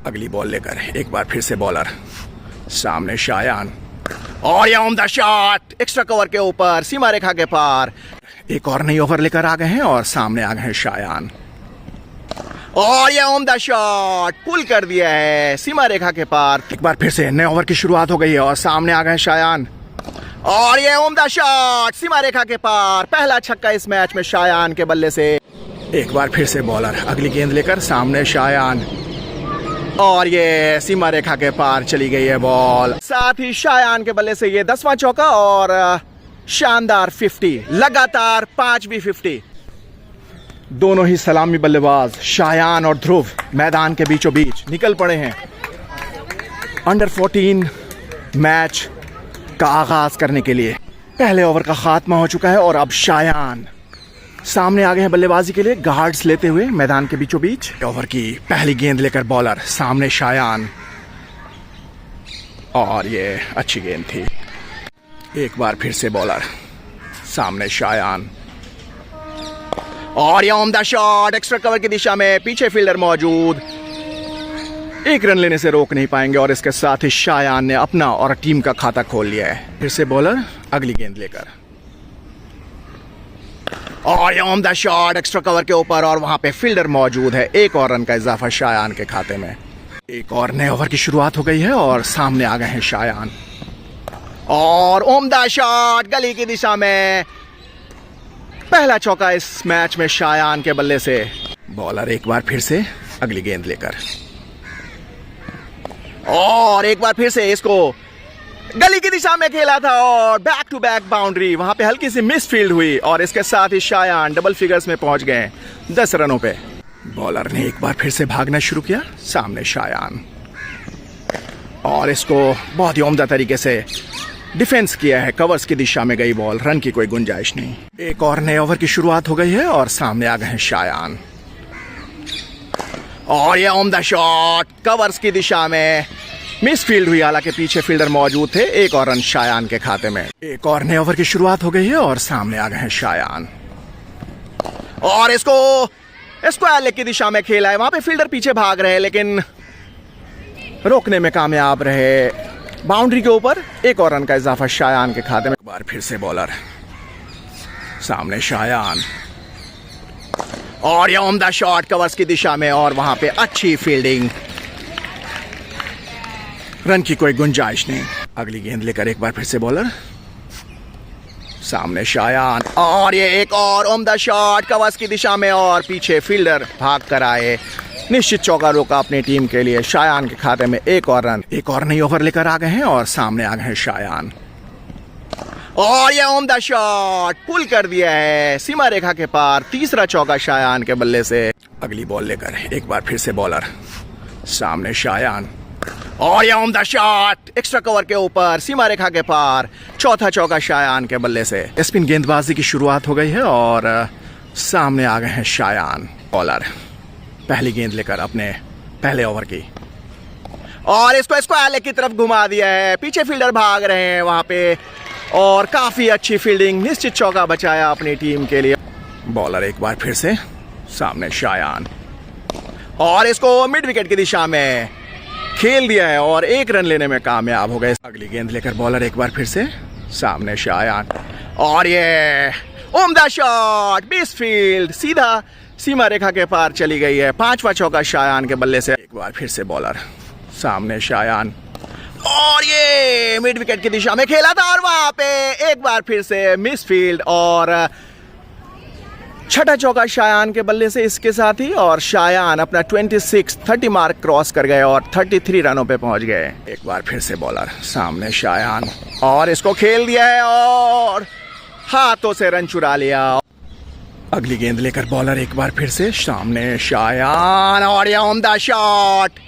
अगली बॉल लेकर एक बार फिर से बॉलर, सामने शायान और ये उम्दा शॉट एक्स्ट्रा कवर के ऊपर सीमा रेखा के पार। एक और नई ओवर लेकर आ गए हैं और सामने आ गए हैं शायान और ये उम्दा शॉट पुल कर दिया है सीमा रेखा के पार। एक बार फिर से नए ओवर की शुरुआत हो गई है और सामने आ गए हैं शायान और ये उम्दा शॉट सीमा रेखा के पार। पहला छक्का इस मैच में शायान के बल्ले से। एक बार फिर से बॉलर अगली गेंद लेकर सामने शायान और ये सीमा रेखा के पार चली गई है बॉल। साथ ही शायान के बल्ले से ये 10वां चौका और शानदार 50, लगातार 5 भी 50। दोनों ही सलामी बल्लेबाज शायान और ध्रुव मैदान के बीचों बीच निकल पड़े हैं अंडर 14 मैच का आगाज करने के लिए। पहले ओवर का खात्मा हो चुका है और अब शायान सामने आ गए हैं बल्लेबाजी के लिए, गार्ड्स लेते हुए मैदान के बीचों बीच। ओवर की पहली गेंद लेकर बॉलर, सामने शायान और ये अच्छी गेंद थी। एक बार फिर से बॉलर, सामने शायान और ये उम्दा शॉट एक्स्ट्रा कवर की दिशा में, पीछे फील्डर मौजूद, एक रन लेने से रोक नहीं पाएंगे और इसके साथ ही शायान ने अपना और टीम का खाता खोल लिया है। फिर से बॉलर अगली गेंद लेकर और ये उम्दा शॉट एक्स्ट्रा कवर के ऊपर और वहां पे फील्डर मौजूद है। एक और रन का इजाफा शायान के खाते में। एक और नए ओवर की शुरुआत हो गई है और सामने आ गए हैं शायान और उम्दा शॉट गली की दिशा में। पहला चौका इस मैच में शायान के बल्ले से। बॉलर एक बार फिर से अगली गेंद लेकर और एक बार फिर से इसको गली की दिशा में खेला था और बैक टू बैक बाउंड्री। वहां पे हल्की सी मिस फील्ड हुई और इसके साथ ही शायान डबल फिगर्स में पहुंच गए 10 रनों पे। बॉलर ने एक बार फिर से भागना शुरू किया, सामने शायान और इसको बहुत ही उम्दा तरीके से डिफेंस किया है। कवर्स की दिशा में गई बॉल, रन की कोई गुंजाइश नहीं। एक और नए ओवर की शुरुआत हो गई है और सामने आ गए हैं शायान और यह उम्दा शॉट कवर्स की दिशा में, मिस फील्ड हुई, हालांकि पीछे फील्डर मौजूद थे। एक और रन शायान के खाते में। एक और नए ओवर की शुरुआत हो गई है और सामने आ गए हैं शायान और इसको स्क्वायर की दिशा में खेला है। वहां पे फील्डर पीछे भाग रहे हैं लेकिन रोकने में कामयाब रहे। बाउंड्री के ऊपर एक और रन का इजाफा शायान के खाते में। एक बार फिर से बॉलर, सामने शायान और यह उम्दा शॉट कवर्स की दिशा में और वहां पे अच्छी फील्डिंग, रन की कोई गुंजाइश नहीं। अगली गेंद लेकर एक बार फिर से बॉलर, सामने शायान और ये एक और उम्दा शॉट कवर्स की दिशा में और पीछे फील्डर भाग कर आए। निश्चित चौका रोका अपनी टीम के लिए। शायान के खाते में एक और रन। एक और नई ओवर लेकर आ गए हैं और सामने आ गए हैं शायान और ये उम्दा शॉट पुल कर दिया है सीमा रेखा के पार। तीसरा चौका शायान के बल्ले से। अगली बॉल लेकर एक बार फिर से बॉलर, सामने शायान और ये उम्दा शॉट एक्स्ट्रा कवर के ऊपर सीमा रेखा के पार। चौथा चौका शायान के बल्ले से। स्पिन गेंदबाजी की शुरुआत हो गई है और सामने आ गए हैं शायान। बॉलर पहली गेंद लेकर अपने पहले ओवर की और इसको स्क्वायर की तरफ घुमा दिया है। पीछे फील्डर भाग रहे हैं वहां पे और काफी अच्छी फील्डिंग, निश्चित चौका बचाया अपनी टीम के लिए। बॉलर एक बार फिर से, सामने शायान और इसको मिड विकेट की दिशा में खेल दिया है और एक रन लेने में कामयाब हो गए। अगली गेंद लेकर बॉलर एक बार फिर से, सामने शायान और ये उम्दा शॉट मिस फील्ड, सीधा सीमा रेखा के पार चली गई है। पांचवा चौका शायान के बल्ले से। एक बार फिर से बॉलर, सामने शायान और ये मिड विकेट की दिशा में खेला था और वहां पे एक बार फिर से मिस फील्ड और छठा चौका शायान के बल्ले से इसके साथ ही। और शायान अपना 30 मार्क क्रॉस कर गए और 33 रनों पे पहुंच गए। एक बार फिर से बॉलर, सामने शायान और इसको खेल दिया है और हाथों से रन चुरा लिया। अगली गेंद लेकर बॉलर एक बार फिर से, सामने शायान और यह उम्दा शॉट,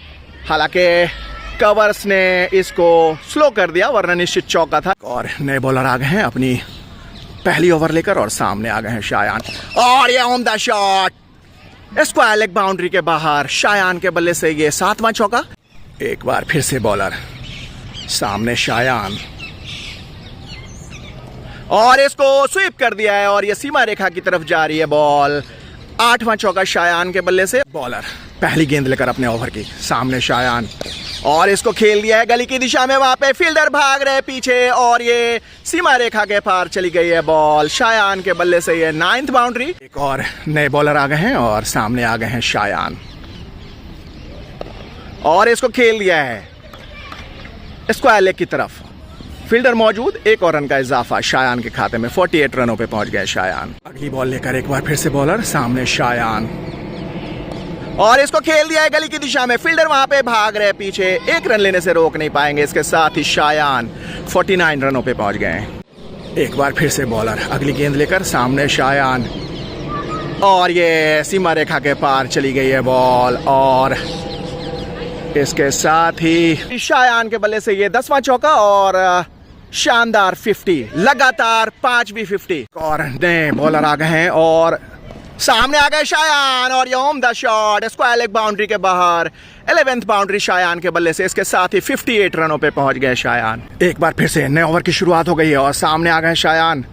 हालांकि कवर्स ने इसको स्लो कर दिया वरना निश्चित चौका था। और नए बॉलर आ गए हैं अपनी पहली ओवर लेकर और सामने आ गए हैं शायान और यह उम्दा शॉट स्क्वायर लेग बाउंड्री के बाहर। शायान के बल्ले से ये 7वां चौका। एक बार फिर से बॉलर, सामने शायान और इसको स्वीप कर दिया है और ये सीमा रेखा की तरफ जा रही है बॉल। 8वां चौका शायान के बल्ले से। बॉलर पहली गेंद लेकर अपने ओवर की, सामने शायान, और इसको खेल दिया है गली की दिशा में। वहां पे फील्डर भाग रहे पीछे और ये सीमा रेखा के पार चली गई है बॉल। शायान के बल्ले से ये 9th बाउंड्री। एक और नए बॉलर आ गए हैं और सामने आ गए हैं शायान, और इसको खेल दिया है स्क्वायर लेग की तरफ। फील्डर मौजूद, एक और रन का इजाफा शायान के खाते में। 48 रनों पे पहुंच गए शायान। अगली बॉल लेकर एक बार फिर से बॉलर, सामने शायान, और इसको खेल दिया है गली की दिशा में। फील्डर वहां पे भाग रहे पीछे, एक रन लेने से रोक नहीं पाएंगे। इसके साथ ही शायान 49 रनों पे पहुंच गए। एक बार फिर से बॉलर, अगली गेंद लेकर, सामने शायान, और ये सीमा रेखा के पार चली गई है बॉल, और इसके साथ ही शायान के बल्ले से ये 10वां चौका और शानदार 50, लगातार 5 भी 50। और नए बॉलर आ गए हैं और सामने आ गए शायान, और ये उम्दा शॉट स्क्वायर लेग बाउंड्री के बाहर। 11th बाउंड्री शायान के बल्ले से। इसके साथ ही 58 रनों पे पहुंच गए शायान। एक बार फिर से नए ओवर की शुरुआत हो गई है और सामने आ गए शायान,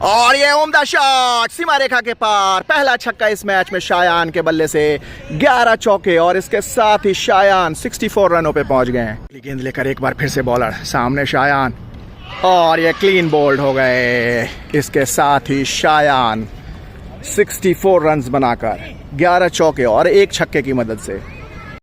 और ये उम्दा शॉट सीमा रेखा के पार। पहला छक्का इस मैच में शायान के बल्ले से। 11 चौके, और इसके साथ ही शायान 64 रनों पे पहुंच गए हैं। गेंद लेकर एक बार फिर से बॉलर, सामने शायान, और ये क्लीन बोल्ड हो गए। इसके साथ ही शायान 64 रन्स बनाकर 11 चौके और एक छक्के की मदद से